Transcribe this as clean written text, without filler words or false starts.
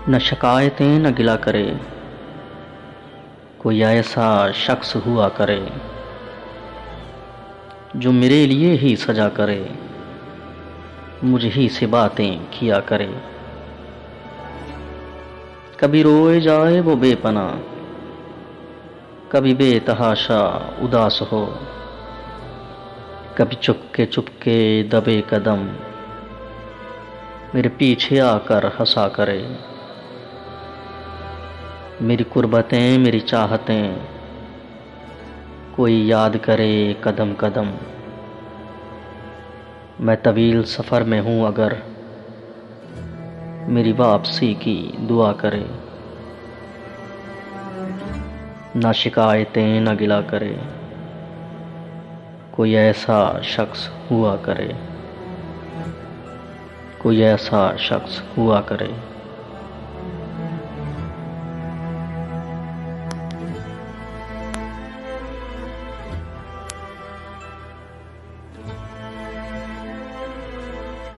न शिकायतें न गिला करे, कोई ऐसा शख्स हुआ करे जो मेरे लिए ही सजा करे, मुझ ही से बातें किया करे। कभी रोए जाए वो बेपना, कभी बेतहाशा उदास हो, कभी चुपके चुपके दबे कदम मेरे पीछे आकर हंसा करे। मेरी कुर्बतें मेरी चाहतें कोई याद करे कदम कदम। मैं तवील सफ़र में हूँ अगर मेरी वापसी की दुआ करे। ना शिकायतें न गिला करे, कोई ऐसा शख्स हुआ करे, कोई ऐसा शख्स हुआ करे।